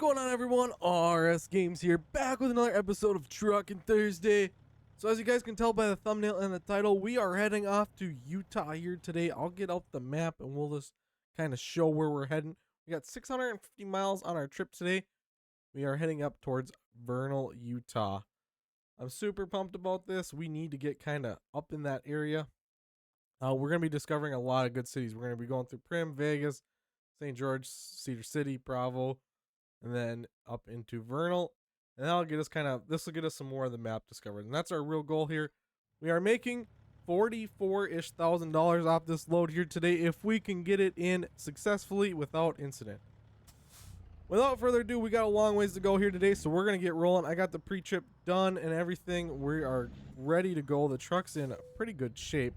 going on, everyone? RS Games here, back with another episode of Truckin' Thursday. So as you guys can tell by the thumbnail and the title, we are heading off to Utah here today. I'll get out the map and we'll just kind of show where we're heading. We got 650 miles on our trip today. We are heading up towards Vernal, Utah. I'm super pumped about this. We need to get kind of up in that area. We're going to be discovering a lot of good cities. We're going to be going through Primm, Vegas, St. George, Cedar City, Bravo, and then up into Vernal. And that'll get us this will get us some more of the map discovered. And that's our real goal here. We are making $44,000-ish off this load here today if we can get it in successfully without incident. Without further ado, we got a long ways to go here today, so we're going to get rolling. I got the pre-trip done and everything. We are ready to go. The truck's in pretty good shape.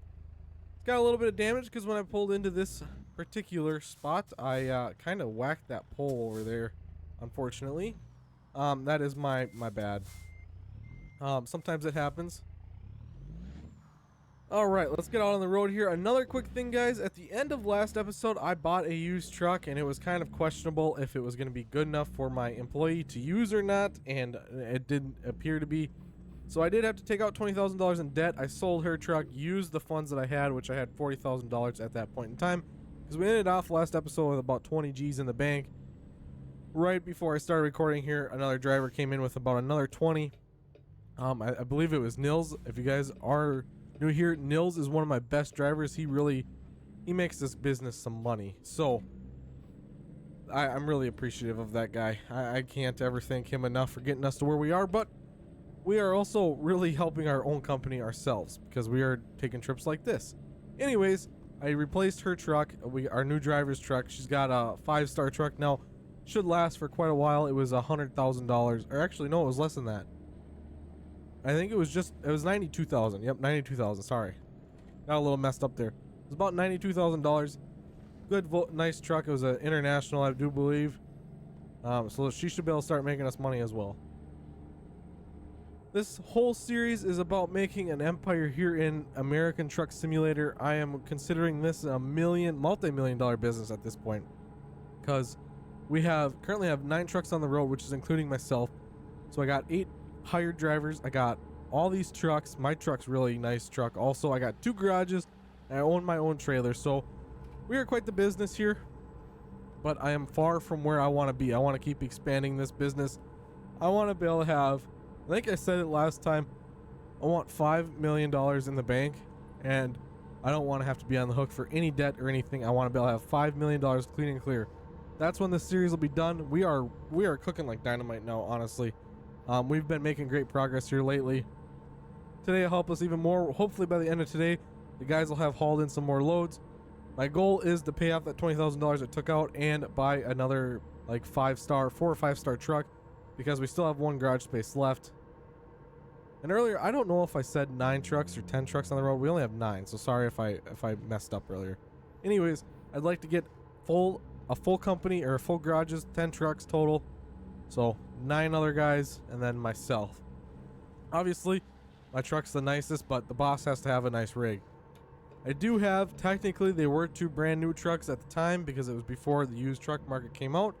It's got a little bit of damage because when I pulled into this particular spot, I kind of whacked that pole over there, unfortunately. That is my bad. Sometimes it happens. Alright, let's get out on the road here. Another quick thing, guys. At the end of last episode, I bought a used truck, and it was kind of questionable if it was going to be good enough for my employee to use or not, and it didn't appear to be. So I did have to take out $20,000 in debt. I sold her truck, used the funds that I had, which I had $40,000 at that point in time, because we ended off last episode with about 20 G's in the bank. Right before I started recording here, another driver came in with about another 20. I believe it was Nils. If you guys are new here, Nils is one of my best drivers. He makes this business some money. So I'm really appreciative of that guy. I can't ever thank him enough for getting us to where we are, but we are also really helping our own company ourselves because we are taking trips like this. Anyways, I replaced her truck, our new driver's truck. She's got a 5-star truck now. Should last for quite a while. It was $100,000, or actually no, it was less than that. I think it was $92,000. Yep, $92,000. Sorry, got a little messed up there. It was about $92,000. Good, nice truck. It was an international, I do believe. So she should be able to start making us money as well. This whole series is about making an empire here in American Truck Simulator. I am considering this a multi-million-dollar business at this point, because we currently have 9 trucks on the road, which is including myself. So I got 8 hired drivers. I got all these trucks. My truck's really nice truck. Also, I got 2 garages, and I own my own trailer. So we are quite the business here, but I am far from where I want to be. I want to keep expanding this business. I want to be able to have, I think I said it last time, I want $5 million in the bank, and I don't want to have to be on the hook for any debt or anything. I want to be able to have $5 million clean and clear. That's when this series will be done. We are cooking like dynamite now, honestly. We've been making great progress here lately. Today will help us even more. Hopefully by the end of today, the guys will have hauled in some more loads. My goal is to pay off that $20,000 I took out and buy another like 4 or 5-star truck, because we still have 1 garage space left. And earlier, I don't know if I said 9 trucks or 10 trucks on the road. We only have 9, so sorry if I messed up earlier. Anyways, I'd like to get a full company, or full garages, 10 trucks total. So 9 other guys and then myself. Obviously, my truck's the nicest, but the boss has to have a nice rig. I do have, technically they were 2 brand new trucks at the time because it was before the used truck market came out.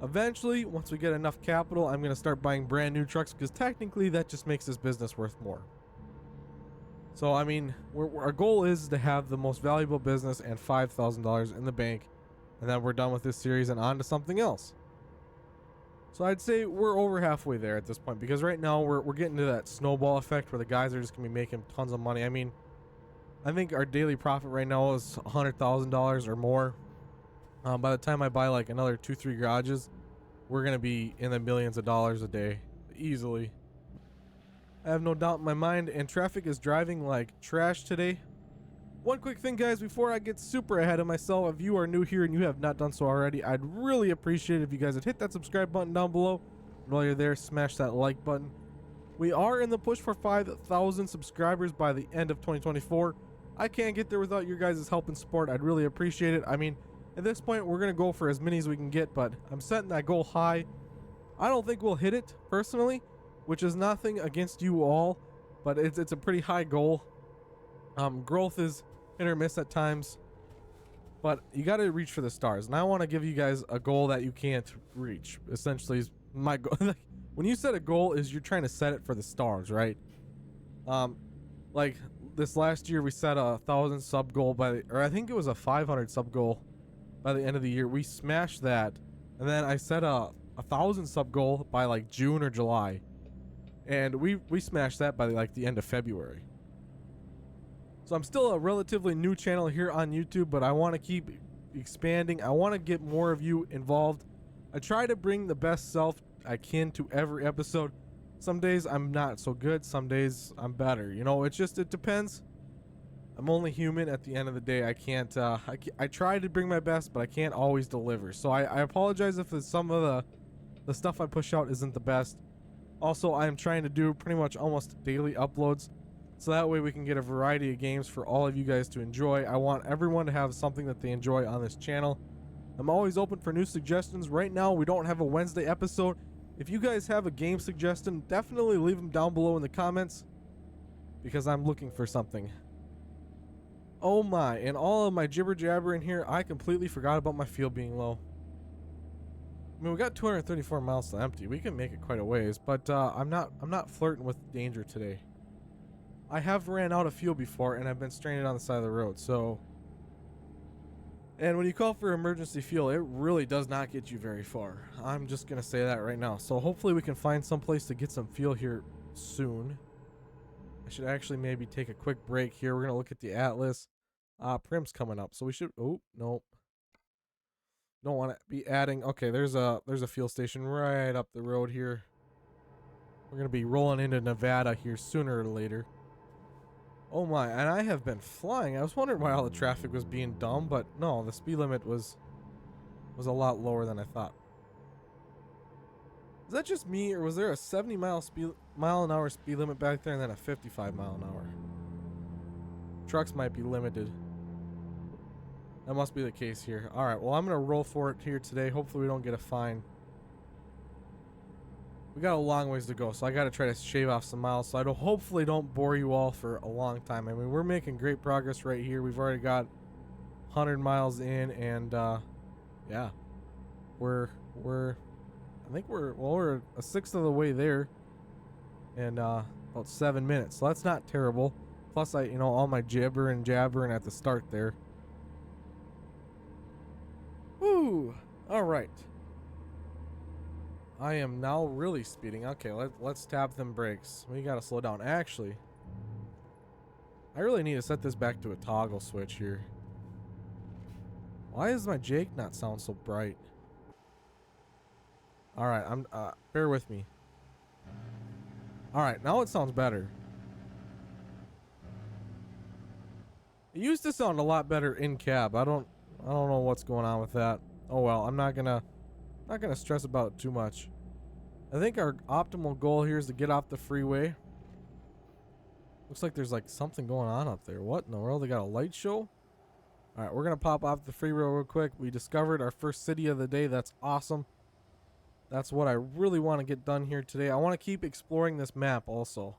Eventually, once we get enough capital, I'm going to start buying brand new trucks, because technically that just makes this business worth more. So I mean, our goal is to have the most valuable business and $5,000 in the bank, and then we're done with this series and on to something else. So I'd say we're over halfway there at this point, because right now we're getting to that snowball effect where the guys are just gonna be making tons of money. I mean, I think our daily profit right now is $100,000 or more. By the time I buy like another 2-3 garages, we're gonna be in the millions of dollars a day easily. I have no doubt in my mind, and traffic is driving like trash today. One quick thing, guys, before I get super ahead of myself, if you are new here and you have not done so already, I'd really appreciate it if you guys would hit that subscribe button down below. And while you're there, smash that like button. We are in the push for 5,000 subscribers by the end of 2024. I can't get there without your guys' help and support. I'd really appreciate it. I mean, at this point, we're going to go for as many as we can get, but I'm setting that goal high. I don't think we'll hit it, personally, which is nothing against you all, but it's a pretty high goal. Growth is hit or miss at times. but you got to reach for the stars. And I want to give you guys a goal that you can't reach. Essentially, is my goal. When you set a goal, is you're trying to set it for the stars, right? Um, like this last year, we set a 1,000 sub goal or I think it was a 500 sub goal by the end of the year. We smashed that, and then I set a 1,000 sub goal by like June or July, and we smashed that by like the end of February. So I'm still a relatively new channel here on YouTube, but I want to keep expanding. I want to get more of you involved. I try to bring the best self I can to every episode. Some days I'm not so good, some days I'm better. You know, it depends. I'm only human at the end of the day. I can't, I try to bring my best, but I can't always deliver. So I apologize if some of the stuff I push out isn't the best. Also, I am trying to do pretty much almost daily uploads, so that way we can get a variety of games for all of you guys to enjoy. I want everyone to have something that they enjoy on this channel. I'm always open for new suggestions. Right now, we don't have a Wednesday episode. If you guys have a game suggestion, definitely leave them down below in the comments, because I'm looking for something. Oh my, and all of my jibber jabber in here, I completely forgot about my fuel being low. I mean, we got 234 miles to empty. We can make it quite a ways, but I'm not flirting with danger today. I have ran out of fuel before, and I've been stranded on the side of the road, so... And when you call for emergency fuel, it really does not get you very far. I'm just going to say that right now. So hopefully we can find some place to get some fuel here soon. I should actually maybe take a quick break here. We're going to look at the Atlas. Prim's coming up, so we should... Oh, nope. Don't want to be adding... Okay, there's a fuel station right up the road here. We're going to be rolling into Nevada here sooner or later. Oh my, and I have been flying. I was wondering why all the traffic was being dumb, but no, the speed limit was a lot lower than I thought. Is that just me, or was there a 70 mile an hour speed limit back there and then a 55 mile an hour? Trucks might be limited. That must be the case here. Alright, well I'm going to roll for it here today. Hopefully we don't get a fine. We got a long ways to go, so I got to try to shave off some miles so I hopefully don't bore you all for a long time. I mean, we're making great progress right here. We've already got 100 miles in, and yeah, I think we're a sixth of the way there, and about 7 minutes. So that's not terrible. Plus, all my jibbering and jabbering at the start there. Woo! All right. I am now really speeding. Okay, let's tap them brakes. We gotta slow down. Actually, I really need to set this back to a toggle switch here. Why does my Jake not sound so bright? Alright, bear with me. Alright, now it sounds better. It used to sound a lot better in cab. I don't know what's going on with that. Oh well, I'm not gonna stress about it too much. I think our optimal goal here is to get off the freeway. Looks like there's like something going on up there. What in the world? They got a light show? Alright, we're gonna pop off the freeway real quick. We discovered our first city of the day. That's awesome. That's what I really want to get done here today. I want to keep exploring this map also.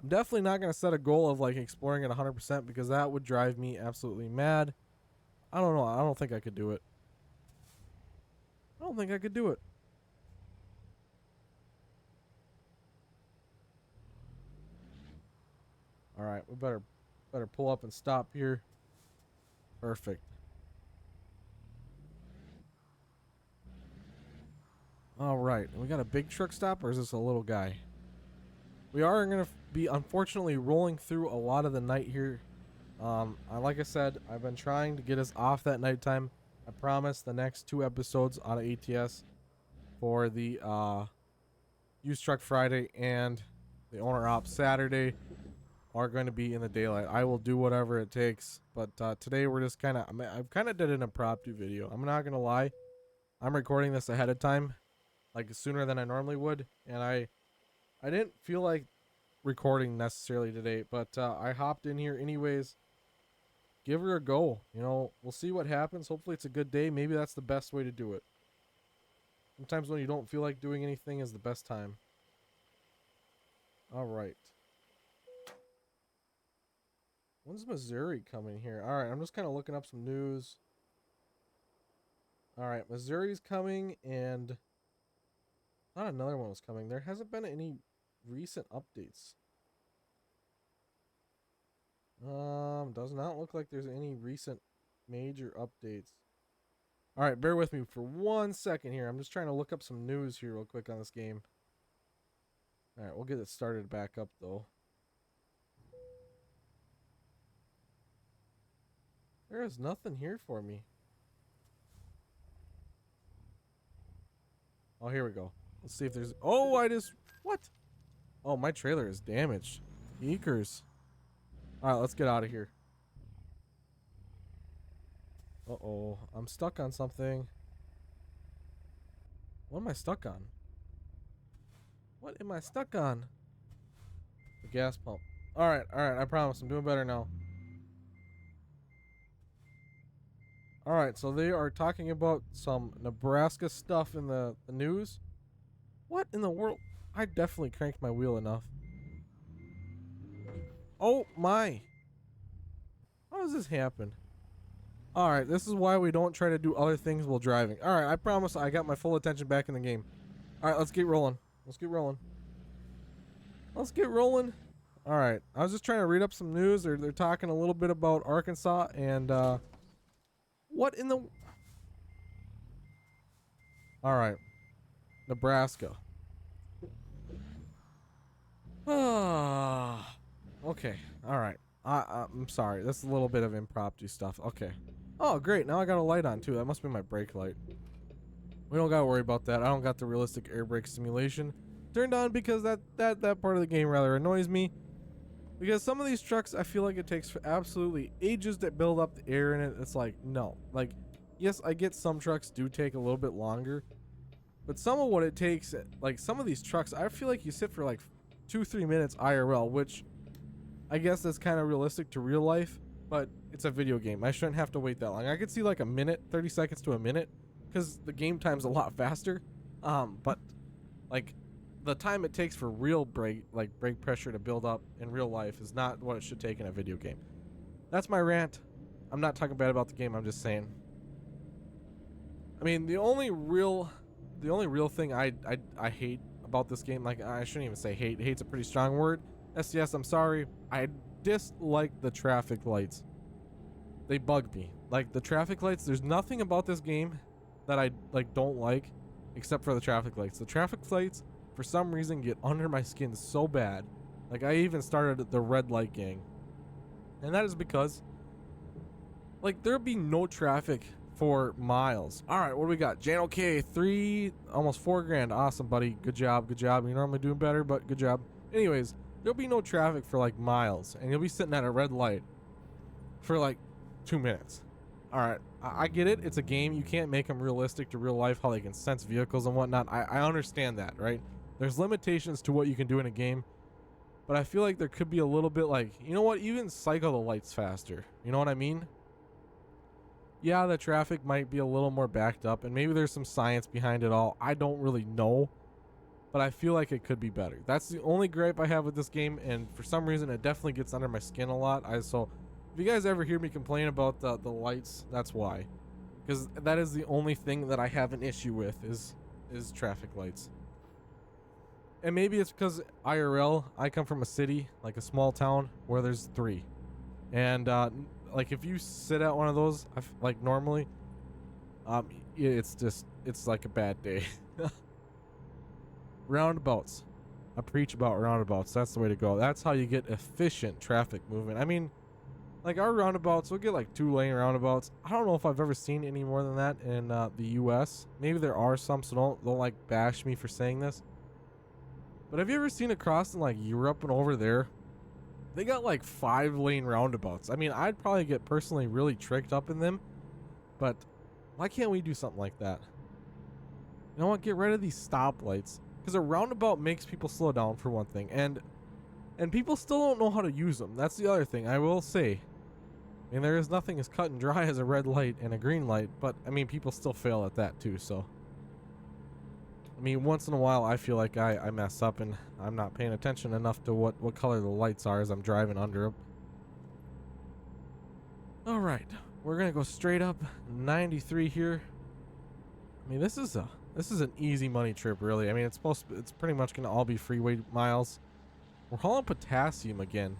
I'm definitely not going to set a goal of like exploring it 100% because that would drive me absolutely mad. I don't know. I don't think I could do it. I don't think I could do it. Alright, we better pull up and stop here. Perfect. Alright, we got a big truck stop, or is this a little guy? We are going to be unfortunately rolling through a lot of the night here. Like I said, I've been trying to get us off that nighttime. I promise the next 2 episodes on ATS for the Used Truck Friday and the Owner Op Saturday are going to be in the daylight. I will do whatever it takes, but today we're just I've kind of did an impromptu video. I'm not going to lie. I'm recording this ahead of time, like sooner than I normally would, and I didn't feel like recording necessarily today, but I hopped in here anyways. Give her a go. We'll see what happens. Hopefully it's a good day. Maybe that's the best way to do it. Sometimes when you don't feel like doing anything is the best time. All right. When's Missouri coming here? All right, I'm just kind of looking up some news. All right, Missouri's coming, and not another one was coming. There hasn't been any recent updates. Does not look like there's any recent major updates. All right, bear with me for 1 second here. I'm just trying to look up some news here real quick on this game. All right, we'll get it started back up though. There is nothing here for me. Oh, here we go. Let's see if there's... Oh, I just... What? Oh, my trailer is damaged. Eekers. All right, let's get out of here. Uh-oh. I'm stuck on something. What am I stuck on? What am I stuck on? The gas pump. All right. I promise. I'm doing better now. All right, so they are talking about some Nebraska stuff in the news. What in the world? I definitely cranked my wheel enough. Oh my. How does this happen? All right, this is why we don't try to do other things while driving. All right, I promise I got my full attention back in the game. All right, let's get rolling. Let's get rolling. Let's get rolling. All right, I was just trying to read up some news. They're talking a little bit about Arkansas and what in the... All right. Nebraska. Ah. Okay. All right. I'm sorry. That's a little bit of impromptu stuff. Okay. Oh, great. Now I got a light on too. That must be my brake light. We don't got to worry about that. I don't got the realistic air brake simulation turned on because that part of the game rather annoys me. Because some of these trucks, I feel like it takes absolutely ages to build up the air in it. It's like, no. Like, yes, I get some trucks do take a little bit longer. But some of what it takes, like some of these trucks, I feel like you sit for like 2-3 minutes IRL, which I guess that's kind of realistic to real life. But it's a video game. I shouldn't have to wait that long. I could see like a minute, 30 seconds to a minute. Because the game time's a lot faster. But like... the time it takes for real brake pressure to build up in real life is not what it should take in a video game. That's my rant. I'm not talking bad about the game. I'm just saying. I mean, the only real thing I hate about this game, like I shouldn't even say hate. Hate's a pretty strong word. SCS, I'm sorry. I dislike the traffic lights. They bug me. Like the traffic lights. There's nothing about this game that I don't like, except for the traffic lights. The traffic lights, for some reason, get under my skin so bad. Like I even started the red light gang, and that is because like there'd be no traffic for miles. All right, what do we got? Jan OK, almost $4,000. Awesome, buddy. Good job. You're normally doing better, but good job. Anyways, there'll be no traffic for like miles, and you'll be sitting at a red light for like 2 minutes. All right, I get it. It's a game. You can't make them realistic to real life, how they can sense vehicles and whatnot. I understand that, right? There's limitations to what you can do in a game, but I feel like there could be a little bit like, you know what, even cycle the lights faster. You know what I mean? Yeah, the traffic might be a little more backed up, and maybe there's some science behind it all. I don't really know, but I feel like it could be better. That's the only gripe I have with this game, and for some reason, it definitely gets under my skin a lot. So if you guys ever hear me complain about the lights, that's why. Because that is the only thing that I have an issue with is traffic lights. And maybe it's because IRL, I come from a city, like a small town, where there's 3. And, like, if you sit at one of those, like, normally, it's like a bad day. Roundabouts. I preach about roundabouts. That's the way to go. That's how you get efficient traffic movement. I mean, like, our roundabouts, we'll get, like, 2-lane roundabouts. I don't know if I've ever seen any more than that in the U.S. Maybe there are some, so don't like, bash me for saying this. But have you ever seen across in like Europe and over there? They got like 5-lane roundabouts. I mean, I'd probably get personally really tricked up in them. But why can't we do something like that? You know what? Get rid of these stoplights. Because a roundabout makes people slow down for one thing. And people still don't know how to use them. That's the other thing I will say. I mean, there is nothing as cut and dry as a red light and a green light. But I mean, people still fail at that too, so. I mean, once in a while, I feel like I mess up and I'm not paying attention enough to what color the lights are as I'm driving under them. All right, we're going to go straight up 93 here. I mean, this is an easy money trip, really. I mean, it's pretty much gonna all be freeway miles. We're hauling potassium again,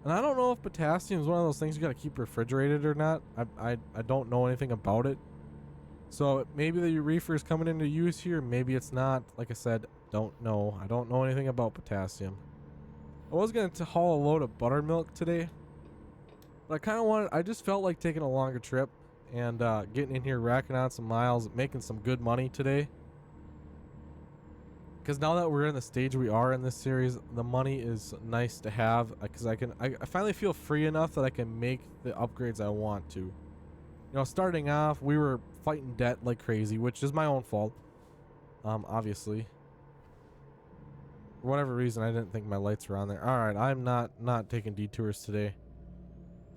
and I don't know if potassium is one of those things you gotta keep refrigerated or not. I don't know anything about it, so maybe the reefer is coming into use here. Maybe it's not. Like I said, don't know. I don't know anything about potassium. I was gonna haul a load of buttermilk today, but I just felt like taking a longer trip and getting in here, racking on some miles, making some good money today. Because now that we're in the stage we are in this series, the money is nice to have, because I finally feel free enough that I can make the upgrades I want to. You know, starting off, we were fighting debt like crazy, which is my own fault. Obviously. For whatever reason, I didn't think my lights were on there. Alright, I'm not taking detours today.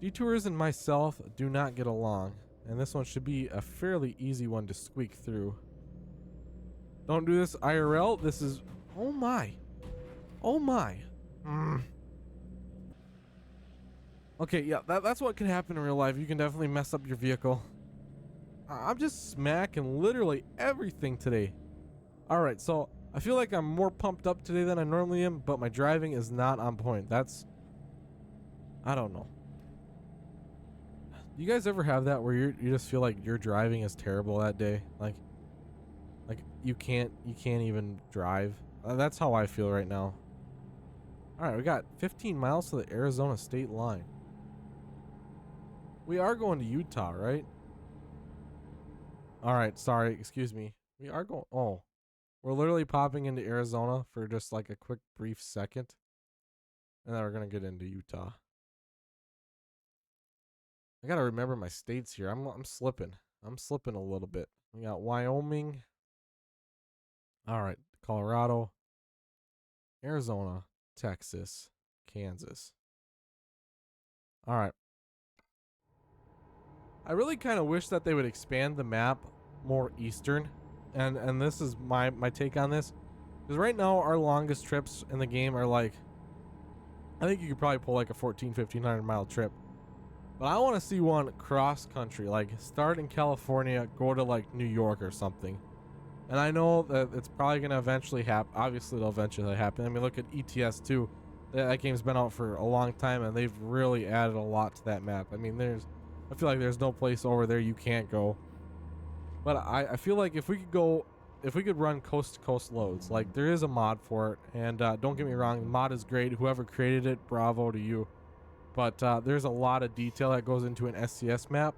Detours and myself do not get along, and this one should be a fairly easy one to squeak through. Don't do this IRL. This is... Oh my. Oh my. Okay, yeah, that's what can happen in real life. You can definitely mess up your vehicle. I'm just smacking literally everything today. Alright, so I feel like I'm more pumped up today than I normally am, but my driving is not on point. I don't know. You guys ever have that where you just feel like your driving is terrible that day? Like you can't even drive. That's how I feel right now. All right, we got 15 miles to the Arizona state line. We are going to Utah, right? All right, sorry, excuse me. We are going. Oh, we're literally popping into Arizona for just like a quick, brief second, and then we're gonna get into Utah. I gotta remember my states here. I'm slipping. I'm slipping a little bit. We got Wyoming. All right, Colorado, Arizona, Texas, Kansas. All right. I really kind of wish that they would expand the map more eastern, and this is my take on this, because right now our longest trips in the game are like, I think you could probably pull like a 1500 mile trip, but I want to see one cross country, like start in California, go to like New York or something. And I know that it's probably going to eventually happen. Obviously, it'll eventually happen. I mean, look at ETS 2. That game's been out for a long time, and they've really added a lot to that map. I mean, I feel like there's no place over there you can't go. But I feel like if we could run coast-to-coast loads, like there is a mod for it. And don't get me wrong, the mod is great. Whoever created it, bravo to you. But there's a lot of detail that goes into an SCS map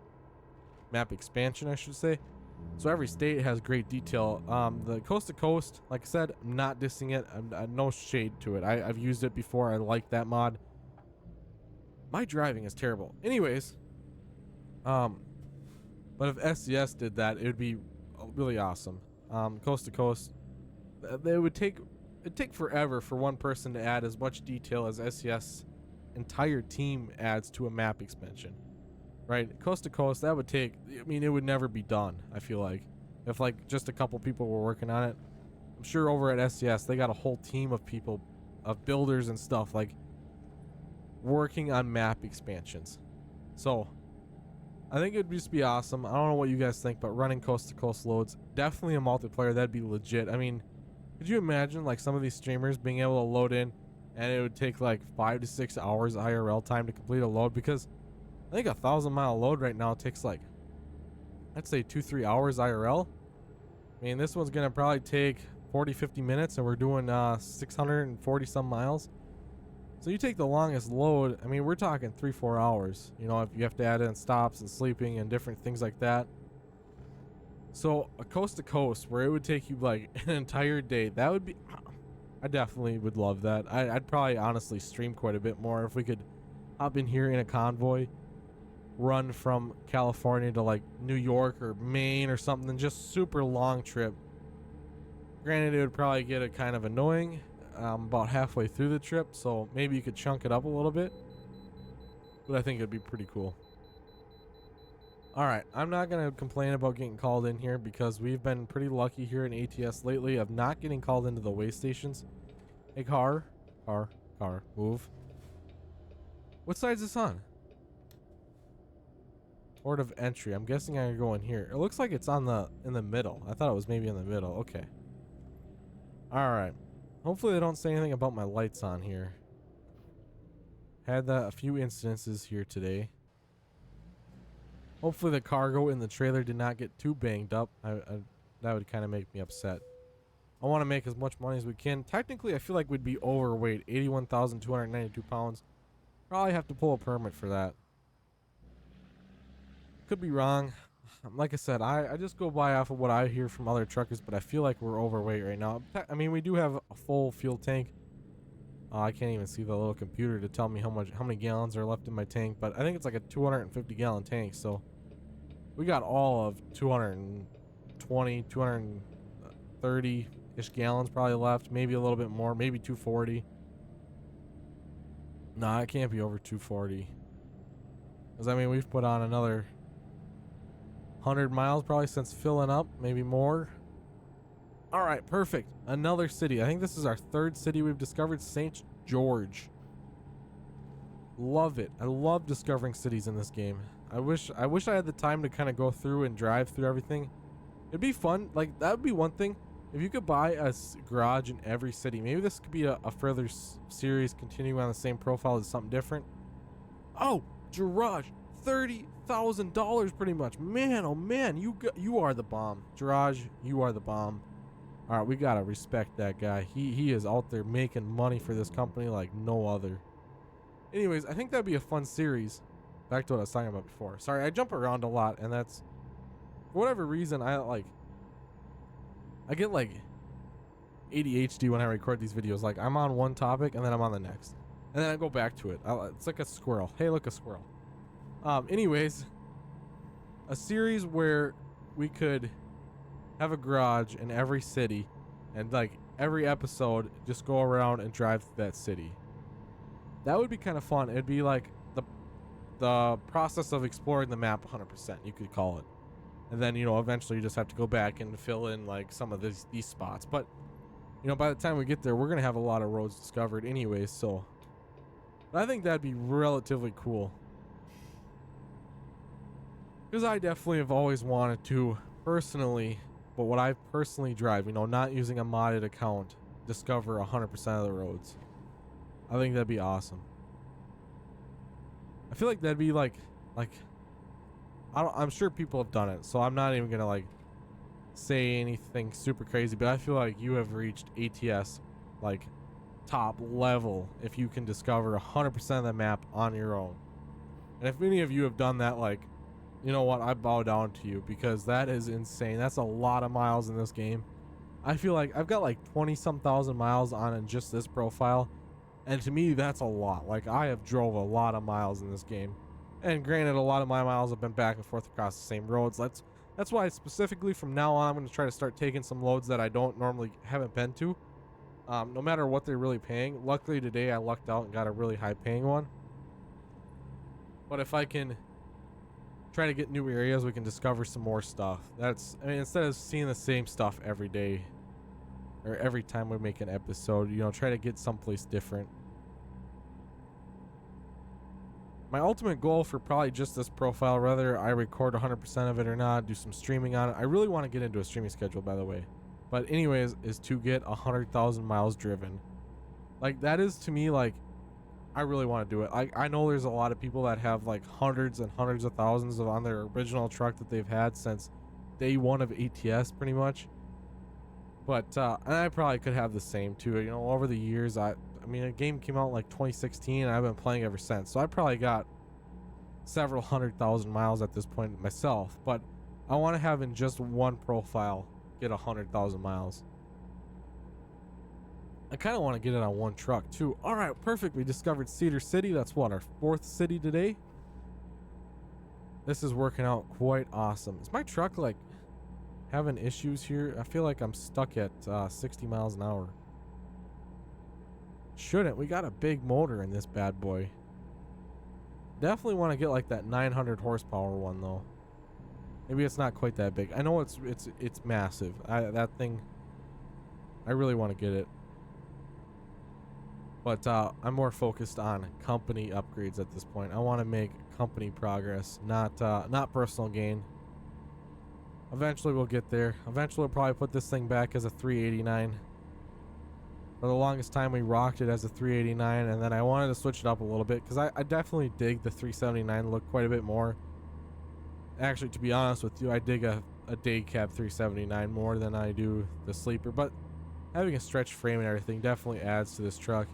expansion, I should say. So every state has great detail. The coast to coast, like I said, I'm not dissing it. I'm no shade to it. I've used it before. I like that mod. My driving is terrible. Anyways, but if SCS did that, it would be really awesome. Coast to coast, it'd take forever for one person to add as much detail as SCS entire team adds to a map expansion. Right, coast to coast, that would take, I mean, it would never be done. I feel like if like just a couple people were working on it. I'm sure over at SCS they got a whole team of people, of builders and stuff, like working on map expansions. So I think it'd just be awesome. I don't know what you guys think, but running coast to coast loads, definitely a multiplayer, that'd be legit. I mean, could you imagine like some of these streamers being able to load in and it would take like 5 to 6 hours IRL time to complete a load? Because I think 1,000-mile load right now takes like, I'd say 2-3 hours IRL. I mean, this one's gonna probably take 40-50 minutes, and we're doing 640 some miles. So you take the longest load, I mean, we're talking 3-4 hours. You know, if you have to add in stops and sleeping and different things like that. So a coast to coast where it would take you like an entire day, that would be, I definitely would love that. I'd probably honestly stream quite a bit more if we could hop in here in a convoy, run from California to like New York or Maine or something, just super long trip. Granted, it would probably get it kind of annoying about halfway through the trip, so maybe you could chunk it up a little bit, but I think it'd be pretty cool. All right, I'm not gonna complain about getting called in here because we've been pretty lucky here in ATS lately of not getting called into the way stations. Hey, car, move. What side is this on? Port of entry. I'm guessing I can go in here. It looks like it's in the middle. I thought it was maybe in the middle. Okay. All right. Hopefully they don't say anything about my lights on here. Had a few incidences here today. Hopefully the cargo in the trailer did not get too banged up. That would kind of make me upset. I want to make as much money as we can. Technically, I feel like we'd be overweight. 81,292 pounds. Probably have to pull a permit for that. Could be wrong. Like I said, I just go by off of what I hear from other truckers, but I feel like we're overweight right now. I mean, we do have a full fuel tank. I can't even see the little computer to tell me how many gallons are left in my tank, but I think it's like a 250 gallon tank, so we got all of 220, 230-ish gallons probably left, maybe a little bit more, maybe 240. Nah, it can't be over 240. Because, I mean, we've put on another 100 miles probably since filling up, maybe more. All right, perfect. Another city. I think this is our third city we've discovered, St. George. Love it. I love discovering cities in this game. I wish I had the time to kind of go through and drive through everything. It'd be fun. Like, that would be one thing. If you could buy a garage in every city, maybe this could be a further series continuing on the same profile as something different. Oh, garage. $30,000 pretty much. Man, oh man, you are the bomb. Garage, you are the bomb. All right, we gotta respect that guy. He is out there making money for this company like no other. Anyways, I think that'd be a fun series. Back to what I was talking about before. Sorry, I jump around a lot, and that's for whatever reason I get like ADHD when I record these videos. Like, I'm on one topic and then I'm on the next, and then I go back to it. It's like a squirrel. Hey, look, a squirrel. Anyways, a series where we could have a garage in every city, and like every episode just go around and drive through that city. That would be kind of fun. It'd be like the process of exploring the map 100%, you could call it. And then, eventually you just have to go back and fill in like some of these spots. But, by the time we get there, we're going to have a lot of roads discovered anyways, so I think that'd be relatively cool. Because I definitely have always wanted to personally, but what I personally drive, not using a modded account, discover 100% of the roads. I think that'd be awesome. I feel like that'd be like I'm sure people have done it, so I'm not even gonna like say anything super crazy, but I feel like you have reached ATS like top level if you can discover 100% of the map on your own. And if any of you have done that, like, you know what, I bow down to you, because that is insane. That's a lot of miles in this game. I feel like I've got like 20-some thousand miles on in just this profile, and to me that's a lot. Like, I have drove a lot of miles in this game, and granted, a lot of my miles have been back and forth across the same roads. That's why specifically from now on I'm going to try to start taking some loads that I haven't been to, no matter what they're really paying. Luckily today I lucked out and got a really high paying one, but if I can try to get new areas, we can discover some more stuff. Instead of seeing the same stuff every day or every time we make an episode, try to get someplace different. My ultimate goal for probably just this profile, whether I record 100% of it or not, do some streaming on it. I really want to get into a streaming schedule, by the way. But anyways, is to get 100,000 miles driven. Like, that is, to me, like, I really want to do it. I know there's a lot of people that have like hundreds and hundreds of thousands on their original truck that they've had since day one of ATS, pretty much. But and I probably could have the same too. Over the years, I mean, a game came out in like 2016, and I've been playing ever since. So I probably got several 100,000 miles at this point myself. But I want to have in just one profile get 100,000 miles. I kind of want to get it on one truck too. All right, perfect. We discovered Cedar City. That's what, our fourth city today. This is working out quite awesome. Is my truck like having issues here? I feel like I'm stuck at 60 miles an hour. Shouldn't. We got a big motor in this bad boy. Definitely want to get like that 900 horsepower one though. Maybe it's not quite that big. I know it's massive. That thing, I really want to get it. But I'm more focused on company upgrades at this point. I want to make company progress, not personal gain. Eventually we'll get there. Eventually we'll probably put this thing back as a 389. For the longest time we rocked it as a 389, and then I wanted to switch it up a little bit because I definitely dig the 379 look quite a bit more. Actually, to be honest with you, I dig a day cab 379 more than I do the sleeper, but having a stretch frame and everything definitely adds to this truck.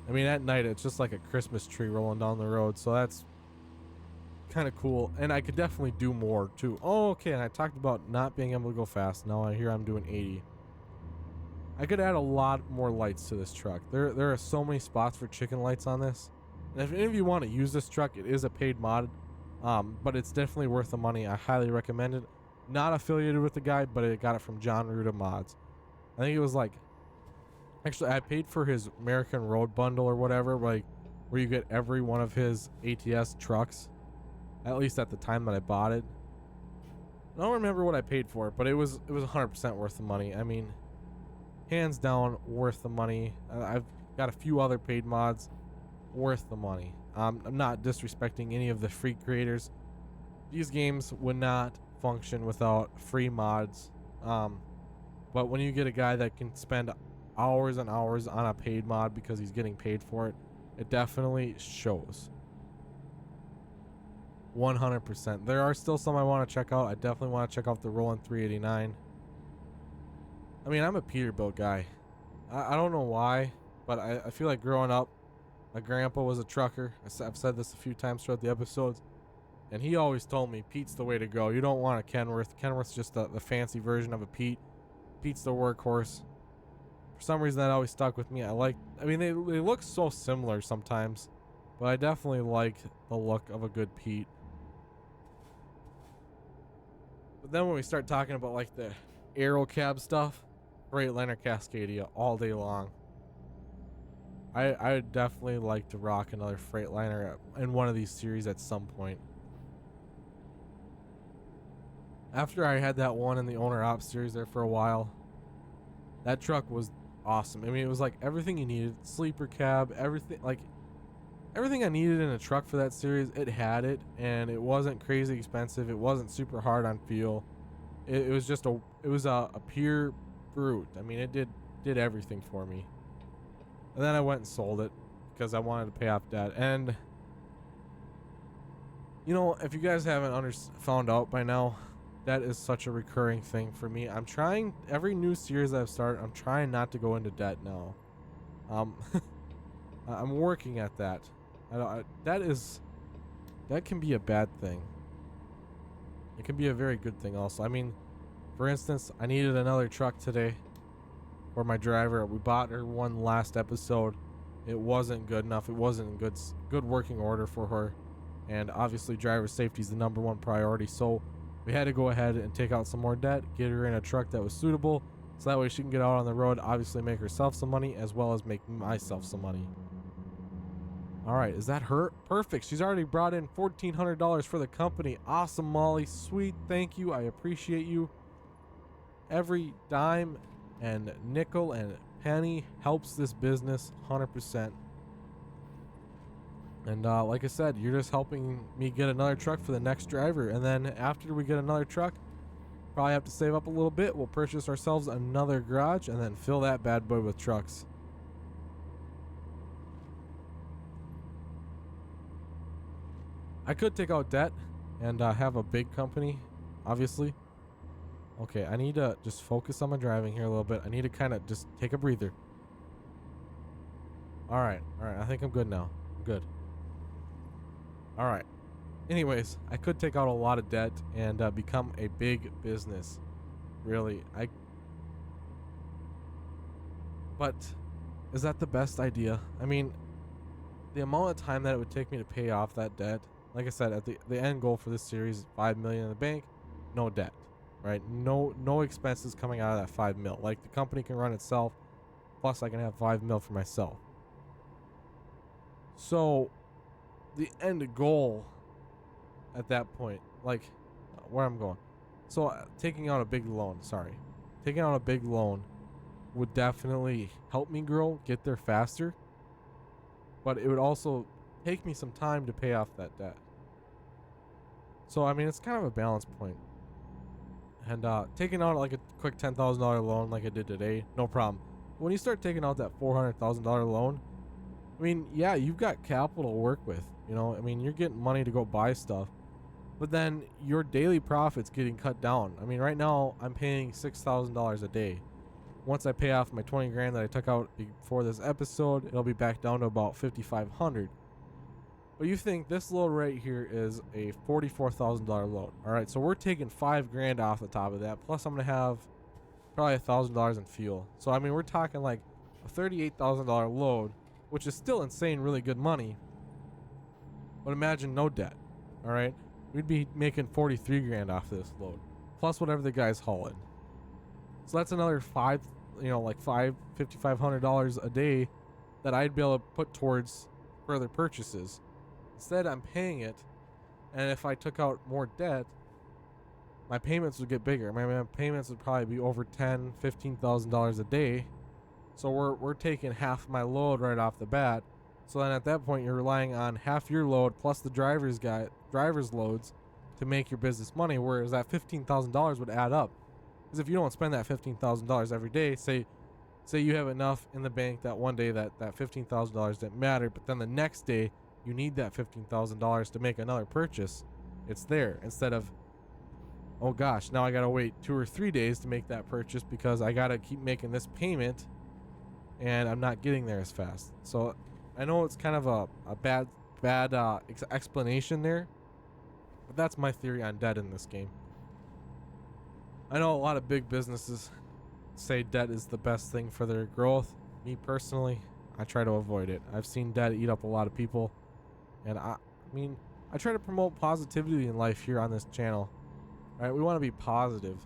I mean, at night it's just like a Christmas tree rolling down the road, so that's kind of cool. And I could definitely do more too. Oh, okay, and I talked about not being able to go fast. Now I hear I'm doing 80. I could add a lot more lights to this truck. There are so many spots for chicken lights on this. And if any of you want to use this truck, it is a paid mod, but it's definitely worth the money. I highly recommend it. Not affiliated with the guy, but I got it from John Ruda Mods. I think it was like, actually I paid for his American Road bundle or whatever, like where you get every one of his ATS trucks, at least at the time that I bought it. I don't remember what I paid for it, but it was 100% worth the money. I mean, hands down worth the money. I've got a few other paid mods worth the money. I'm not disrespecting any of the free creators. These games would not function without free mods. But when you get a guy that can spend hours and hours on a paid mod because he's getting paid for it, it definitely shows. 100%. There are still some I want to check out. I definitely want to check out the Roland 389. I mean, I'm a Peterbilt guy. I don't know why, but I feel like growing up, my grandpa was a trucker. I've said this a few times throughout the episodes, and he always told me Pete's the way to go. You don't want a Kenworth. Kenworth's just the fancy version of a Pete. Pete's the workhorse. For some reason, that always stuck with me. I mean, they look so similar sometimes, but I definitely like the look of a good Pete. But then when we start talking about like the aero cab stuff, Freightliner Cascadia all day long. I would definitely like to rock another Freightliner in one of these series at some point. After I had that one in the owner op series there for a while, that truck was awesome. I mean, it was like everything you needed. Sleeper cab, everything I needed in a truck for that series, it had it, and it wasn't crazy expensive. It wasn't super hard on fuel. It was just a pure brute. I mean, it did everything for me. And then I went and sold it because I wanted to pay off debt. And you know, if you guys haven't found out by now, that is such a recurring thing for me. I'm trying every new series I've started. I'm trying not to go into debt now. I'm working at that. That can be a bad thing. It can be a very good thing also. I mean, for instance, I needed another truck today for my driver. We bought her one last episode. It wasn't good enough. It wasn't in good working order for her. And obviously driver safety is the #1 priority. So we had to go ahead and take out some more debt, get her in a truck that was suitable, so that way she can get out on the road, obviously make herself some money as well as make myself some money. All right, is that her? Perfect. She's already brought in $1,400 for the company. Awesome, Molly. Sweet. Thank you. I appreciate you. Every dime and nickel and penny helps this business 100%. And like I said, you're just helping me get another truck for the next driver. And then after we get another truck, probably have to save up a little bit. We'll purchase ourselves another garage and then fill that bad boy with trucks. I could take out debt and have a big company, obviously. Okay, I need to just focus on my driving here a little bit. I need to kind of just take a breather. All right. I think I'm good now. I'm good. All right. Anyways, I could take out a lot of debt and become a big business. Really, but is that the best idea? I mean, the amount of time that it would take me to pay off that debt, like I said, at the end goal for this series is $5 million in the bank, no debt, right? No expenses coming out of that $5 million. Like, the company can run itself, plus I can have $5 million for myself. So the end goal at that point, like where I'm going. So taking out a big loan would definitely help me grow, get there faster, but it would also take me some time to pay off that debt. So I mean, it's kind of a balance point. And taking out like a quick $10,000 loan like I did today, no problem. When you start taking out that $400,000 loan, I mean, yeah, you've got capital to work with. You know, I mean, you're getting money to go buy stuff, but then your daily profit's getting cut down. I mean, right now I'm paying $6,000 a day. Once I pay off my 20 grand that I took out before this episode, it'll be back down to about 5,500. But you think this load right here is a $44,000 load. All right, so we're taking 5 grand off the top of that. Plus I'm gonna have probably $1,000 in fuel. So I mean, we're talking like a $38,000 load, which is still insane, really good money. But imagine no debt. All right, we'd be making 43 grand off this load, plus whatever the guy's hauling. So that's another $5,500 a day that I'd be able to put towards further purchases. Instead, I'm paying it, and if I took out more debt, my payments would get bigger. My payments would probably be over $10,000-$15,000 a day. So we're taking half my load right off the bat. So then at that point, you're relying on half your load plus the driver's loads to make your business money. Whereas that $15,000 would add up, because if you don't spend that $15,000 every day, say you have enough in the bank that one day that $15,000 didn't matter, but then the next day you need that $15,000 to make another purchase, it's there. Instead of, oh gosh, now I gotta wait 2 or 3 days to make that purchase because I gotta keep making this payment and I'm not getting there as fast. So I know it's kind of a bad explanation there, but that's my theory on debt in this game. I know a lot of big businesses say debt is the best thing for their growth. Me personally, I try to avoid it. I've seen debt eat up a lot of people, and I mean, I try to promote positivity in life here on this channel. Right? We want to be positive,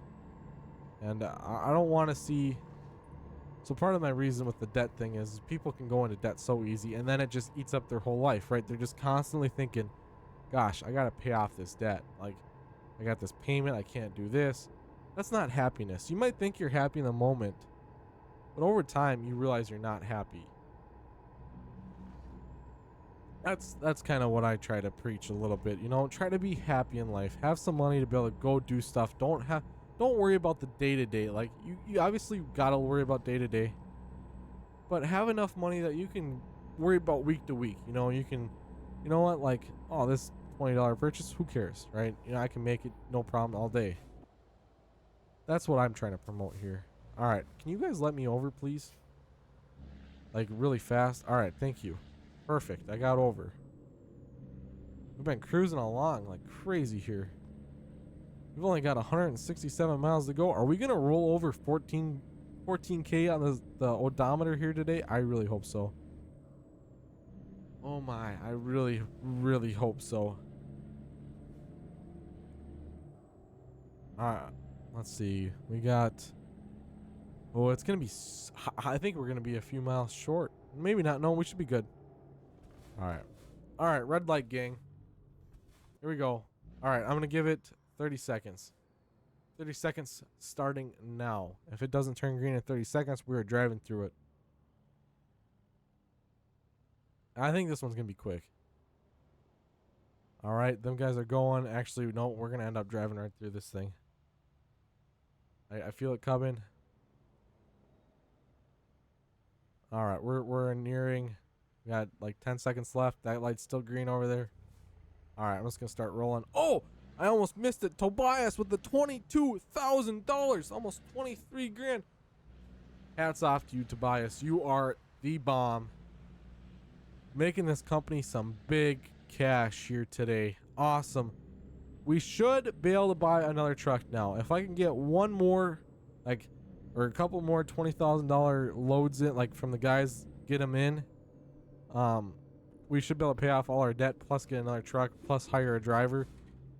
and I don't want to see. So part of my reason with the debt thing is people can go into debt so easy, and then it just eats up their whole life. Right? They're just constantly thinking, "Gosh, I gotta pay off this debt. Like, I got this payment. I can't do this." That's not happiness. You might think you're happy in the moment, but over time you realize you're not happy. That's kind of what I try to preach a little bit. You know, try to be happy in life. Have some money to be able to go do stuff. Don't worry about the day to day. Like you obviously gotta worry about day to day, but have enough money that you can worry about week to week. You know, you know what? Like, oh, this $20 purchase, who cares, right? You know, I can make it no problem all day. That's what I'm trying to promote here. All right, can you guys let me over, please? Like really fast. All right, thank you. Perfect. I got over. We've been cruising along like crazy here. We've only got 167 miles to go. Are we gonna roll over 14K on the odometer here today? I really hope so. Oh my, I really, really hope so. Alright, let's see. We got... Oh, it's gonna be... I think we're gonna be a few miles short. Maybe not. No, we should be good. Alright. Alright, red light, gang. Here we go. Alright, I'm gonna give it 30 seconds. 30 seconds starting now. If it doesn't turn green in 30 seconds, we're driving through it. I think this one's gonna be quick. Alright, them guys are going. Actually, no, we're gonna end up driving right through this thing. I feel it coming. Alright, we're nearing. We got like 10 seconds left. That light's still green over there. Alright, I'm just gonna start rolling. Oh! I almost missed it. Tobias with the $22,000. Almost 23 grand. Hats off to you, Tobias. You are the bomb. Making this company some big cash here today. Awesome. We should be able to buy another truck now. If I can get one more, like, or a couple more $20,000 loads in, like from the guys, get them in. We should be able to pay off all our debt, plus get another truck, plus hire a driver.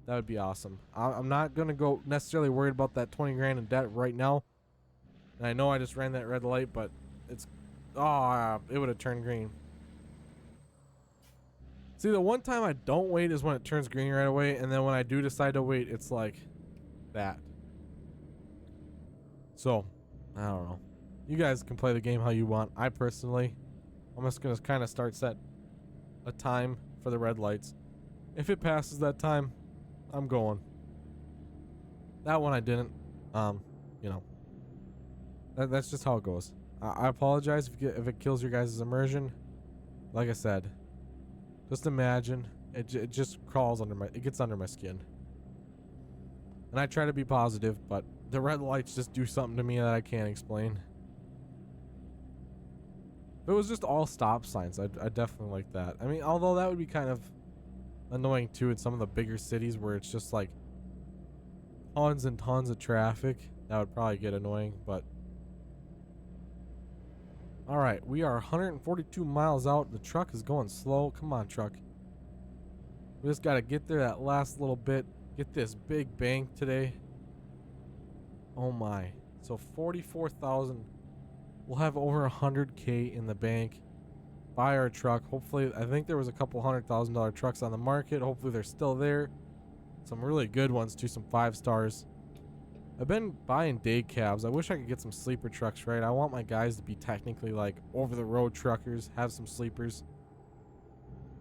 That would be awesome. I'm not gonna go necessarily worried about that 20 grand in debt right now. And I know I just ran that red light, but it's, it would have turned green. See, the one time I don't wait is when it turns green right away, and then when I do decide to wait, it's like that. So, I don't know. You guys can play the game how you want. I'm just gonna kind of set a time for the red lights. If it passes that time, I'm going. That one I didn't. You know, that's just how it goes. I apologize if it kills your guys' immersion. Like I said, just imagine it just crawls it gets under my skin. And I try to be positive, but the red lights just do something to me that I can't explain. If it was just all stop signs, I'd definitely like that. I mean, although that would be kind of annoying too in some of the bigger cities where it's just like tons and tons of traffic. That would probably get annoying, but all right, we are 142 miles out. The truck is going slow. Come on, truck. We just got to get there that last little bit. Get this big bank today. Oh my. So 44,000. We'll have over 100K in the bank. Buy our truck. Hopefully, I think there was a couple $100,000 trucks on the market. Hopefully they're still there. Some really good ones too, some 5 stars. I've been buying day cabs. I wish I could get some sleeper trucks, right? I want my guys to be technically like over the road truckers, have some sleepers.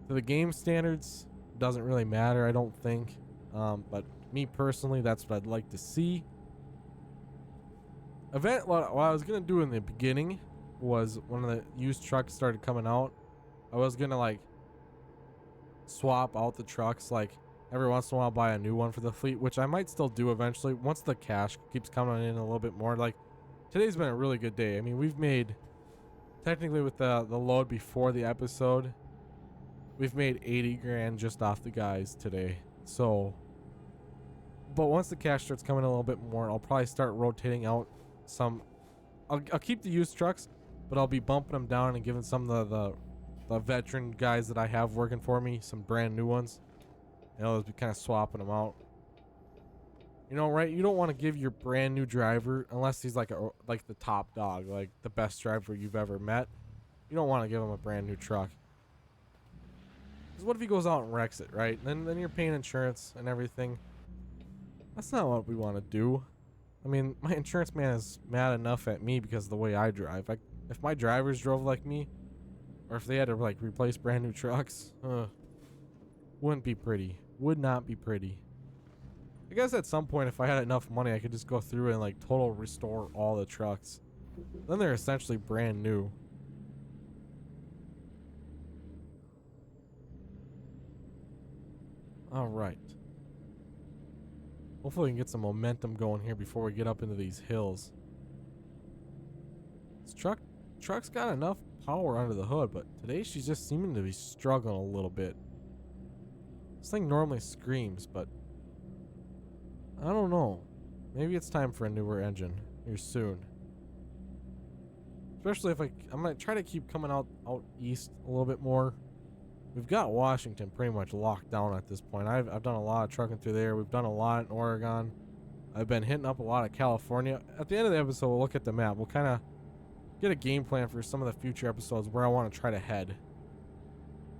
To the game standards, doesn't really matter, I don't think. But me personally, that's what I'd like to see. What I was gonna do in the beginning was when the used trucks started coming out, I was gonna like swap out the trucks, like every once in a while buy a new one for the fleet, which I might still do eventually once the cash keeps coming in a little bit more. Like today's been a really good day. I mean, we've made, technically with the load before the episode, we've made 80 grand just off the guys today. So, but once the cash starts coming in a little bit more, I'll probably start rotating out some. I'll keep the used trucks, but I'll be bumping them down and giving some of the veteran guys that I have working for me some brand new ones. And I'll just be kind of swapping them out. You know, right? You don't want to give your brand new driver, unless he's like the top dog, like the best driver you've ever met. You don't want to give him a brand new truck. Because what if he goes out and wrecks it, right? Then you're paying insurance and everything. That's not what we want to do. I mean, my insurance man is mad enough at me because of the way I drive. If my drivers drove like me, or if they had to like replace brand new trucks, wouldn't be pretty. Would not be pretty. I guess at some point, if I had enough money, I could just go through and like total restore all the trucks. Then they're essentially brand new. All right. Hopefully we can get some momentum going here before we get up into these hills. This truck's got enough power under the hood, but today she's just seeming to be struggling a little bit. This thing normally screams, but I don't know. Maybe it's time for a newer engine here soon. Especially if I'm gonna try to keep coming out east a little bit more. We've got Washington pretty much locked down at this point. I've done a lot of trucking through there. We've done a lot in Oregon. I've been hitting up a lot of California. At the end of the episode, we'll look at the map. We'll kind of get a game plan for some of the future episodes where I want to try to head.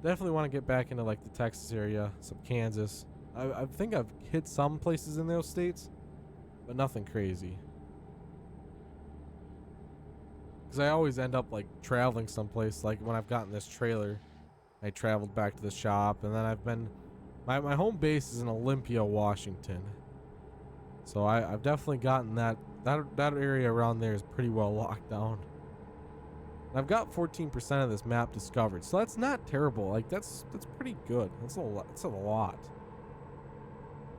Definitely want to get back into like the Texas area, some Kansas. I think I've hit some places in those states, but nothing crazy. Because I always end up like traveling someplace. Like when I've gotten this trailer, I traveled back to the shop, and then I've been my home base is in Olympia, Washington. So I've definitely gotten that area around there is pretty well locked down. And I've got 14% of this map discovered, so that's not terrible. Like that's pretty good. That's a lot. That's a lot.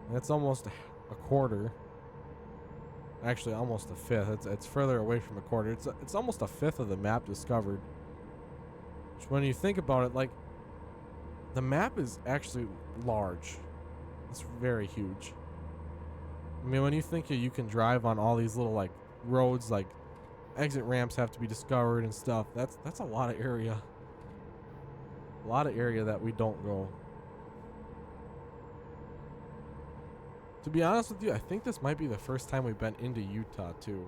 And it's almost a quarter. Actually, almost a fifth. It's further away from a quarter. It's almost a fifth of the map discovered. Which, when you think about it, like the map is actually large. It's very huge. I mean, when you think you can drive on all these little like roads, like exit ramps have to be discovered and stuff. That's a lot of area. A lot of area that we don't go. To be honest with you, I think this might be the first time we've been into Utah too.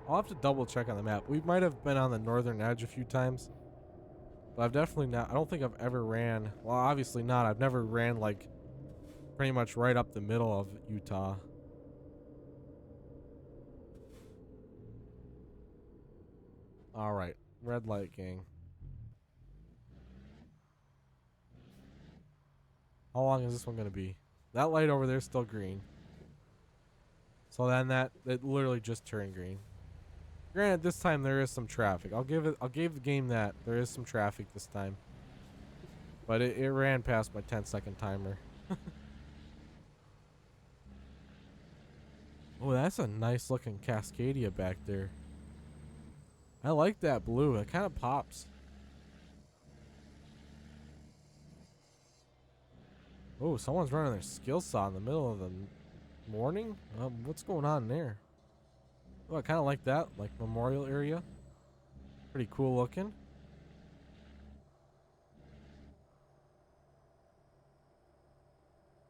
I'll have to double check on the map. We might have been on the northern edge a few times, but I've definitely not. I don't think I've ever ran. Well, obviously not. I've never ran like pretty much right up the middle of Utah. All right, red light, gang. How long is this one gonna be? That light over there is still green. So then it literally just turned green. Granted, this time there is some traffic. I'll give the game that. There is some traffic this time. But it ran past my 10-second timer. Oh, that's a nice looking Cascadia back there. I like that blue. It kind of pops. Oh, someone's running their skill saw in the middle of the morning? What's going on there? Oh, I kind of like that. Like memorial area. Pretty cool looking.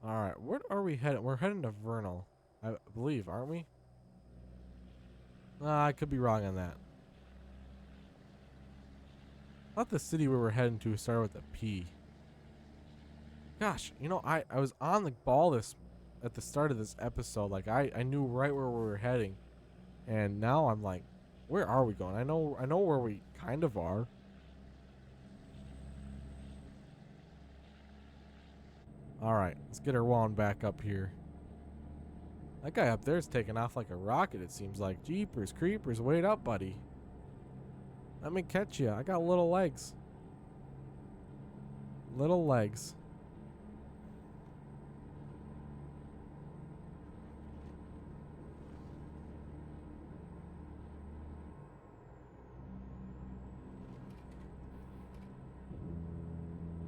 Alright, where are we headed? We're heading to Vernal, I believe, aren't we? I could be wrong on that. I thought the city we were heading to started with a P. Gosh, you know, I was on the ball at the start of this episode. Like, I knew right where we were heading. And now I'm like, where are we going? I know where we kind of are. Alright, let's get her wound back up here. That guy up there is taking off like a rocket, it seems like. Jeepers creepers, wait up, buddy. Let me catch you. I got little legs. Little legs.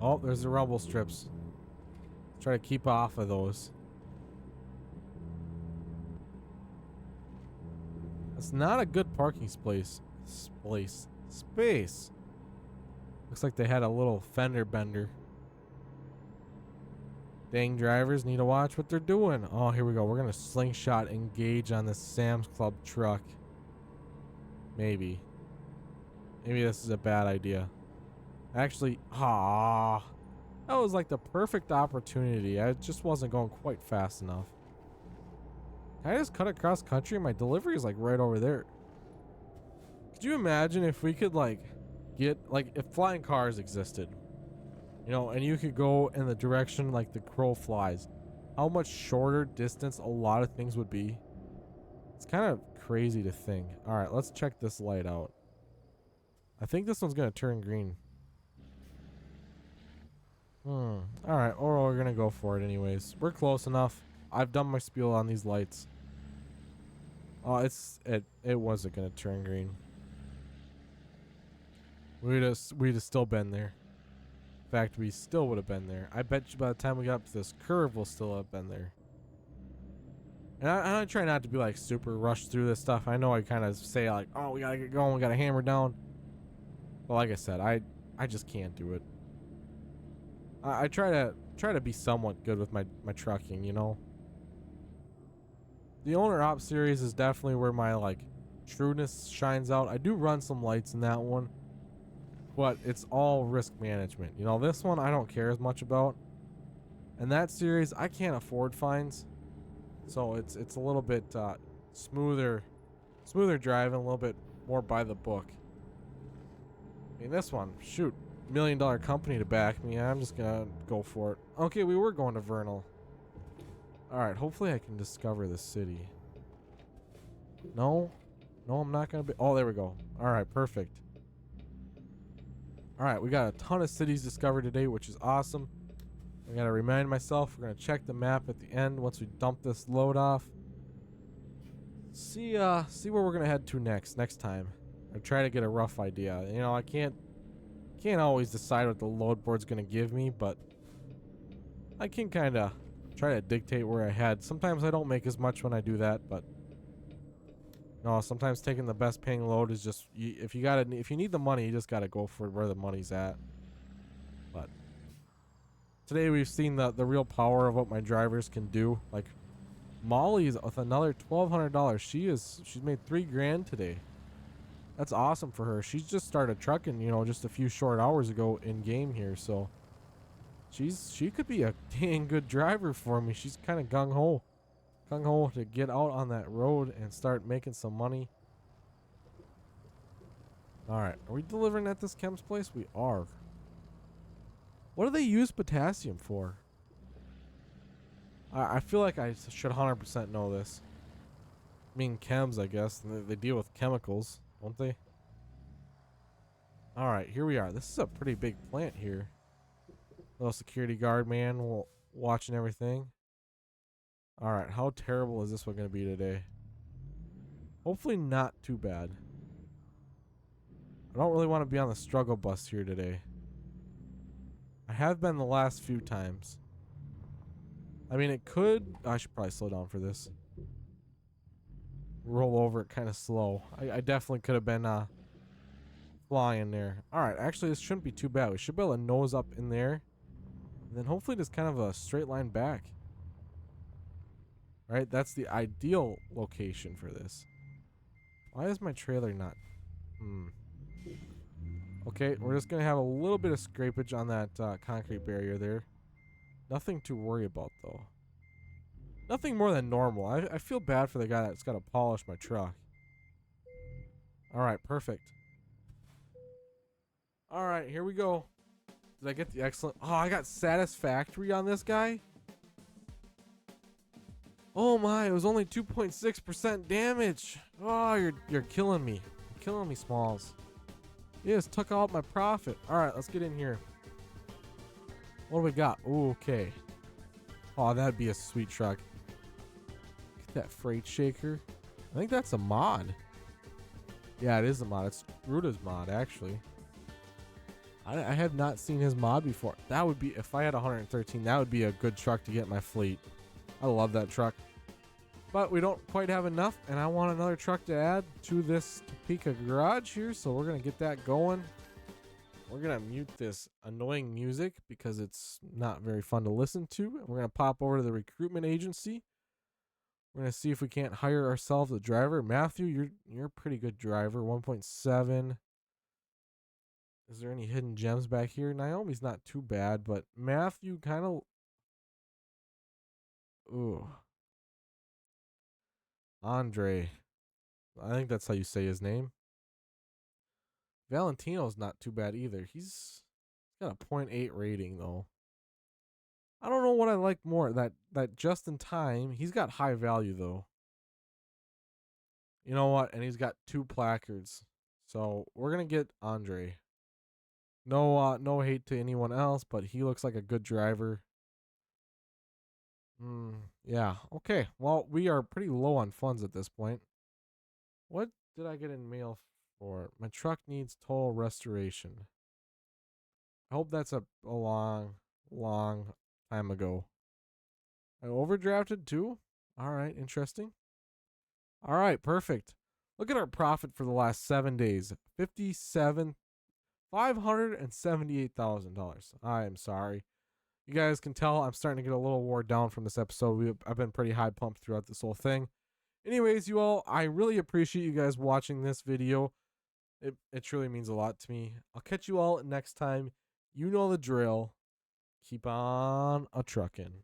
Oh, there's the rumble strips. Let's try to keep off of those. That's not a good parking space. Space. Looks like they had a little fender bender. Dang drivers need to watch what they're doing. Oh, here we go. We're gonna slingshot engage on this Sam's Club truck. Maybe this is a bad idea. Actually, that was like the perfect opportunity. I just wasn't going quite fast enough. Can I just cut across country? My delivery is like right over there. Could you imagine if we could like get like if flying cars existed, you know, and you could go in the direction like the crow flies, how much shorter distance a lot of things would be? It's kind of crazy to think. All right, let's check this light out. I think this one's gonna turn green. All right, or we're gonna go for it anyways. We're close enough. I've done my spiel on these lights. Oh, it wasn't gonna turn green. We'd have still been there. In fact, we still would have been there. I bet you by the time we got up to this curve, we'll still have been there. And I try not to be like super rushed through this stuff. I know I kind of say like, oh, we gotta get going, we gotta hammer down. But like I said, I just can't do it. I try to be somewhat good with my trucking, you know. The owner op series is definitely where my like shrewdness shines out. I do run some lights in that one, but it's all risk management. You know, this one I don't care as much about. And that series I can't afford fines, so it's a little bit smoother driving, a little bit more by the book. I mean, this one, shoot, $1 million company to back me. I'm just gonna go for it. Okay, we were going to Vernal. Alright, hopefully I can discover the city. No, I'm not gonna be. Oh, there we go. Alright, perfect. Alright, we got a ton of cities discovered today, which is awesome. I gotta remind myself, we're gonna check the map at the end once we dump this load off. See where we're gonna head to next time. I try to get a rough idea. You know, I can't always decide what the load board's gonna give me, but I can kind of try to dictate where I head. Sometimes I don't make as much when I do that, but no, sometimes taking the best paying load is just if you need the money, you just gotta go for where the money's at. But today we've seen the real power of what my drivers can do. Like Molly's with another $1,200. She's made $3,000 today. That's awesome for her. She's just started trucking, you know, just a few short hours ago in game here, so she could be a dang good driver for me. She's kind of gung ho to get out on that road and start making some money. All right, are we delivering at this chem's place? We are. What do they use potassium for? I feel like I should 100% know this. I mean, chems, I guess. They deal with chemicals, don't they? All right, here we are. This is a pretty big plant here. Little security guard man watching everything. All right, how terrible is this one going to be today? Hopefully not too bad. I don't really want to be on the struggle bus here today. I have been the last few times. I mean, it could... I should probably slow down for this. Roll over it kind of slow. I definitely could have been flying there. Alright, actually this shouldn't be too bad. We should be able to nose up in there. And then hopefully just kind of a straight line back. Right? That's the ideal location for this. Why is my trailer not... Okay, we're just going to have a little bit of scrapage on that concrete barrier there. Nothing to worry about, though. Nothing more than normal. I feel bad for the guy that's got to polish my truck. Alright, perfect. Alright, here we go. Did I get the excellent... Oh, I got satisfactory on this guy? Oh my, it was only 2.6% damage. Oh, you're killing me. You're killing me, Smalls. You just took out my profit. Alright, let's get in here. What do we got? Ooh, okay. Oh, that'd be a sweet truck. Get that freight shaker. I think that's a mod. Yeah, it is a mod. It's Ruta's mod, actually. I have not seen his mod before. That would be, if I had 113, that would be a good truck to get in my fleet. I love that truck. But we don't quite have enough, and I want another truck to add to this Topeka garage here, so we're going to get that going. We're going to mute this annoying music because it's not very fun to listen to. We're going to pop over to the recruitment agency. We're going to see if we can't hire ourselves a driver. Matthew, you're a pretty good driver. 1.7. Is there any hidden gems back here? Naomi's not too bad, but Matthew kind of... Ooh. Andre. I think that's how you say his name. Valentino's not too bad either. He's got a 0.8 rating, though. I don't know what I like more. That just in time. He's got high value, though. You know what? And he's got 2 placards. So we're going to get Andre. No hate to anyone else, but he looks like a good driver. Yeah. Okay. Well, we are pretty low on funds at this point. What did I get in mail for? My truck needs total restoration. I hope that's a long time ago. I overdrafted too? All right. Interesting. All right. Perfect. Look at our profit for the last 7 days. $578,000. I am sorry. You guys can tell I'm starting to get a little wore down from this episode. I've been pretty high pumped throughout this whole thing. Anyways, you all, I really appreciate you guys watching this video. It truly means a lot to me. I'll catch you all next time. You know the drill. Keep on a truckin'.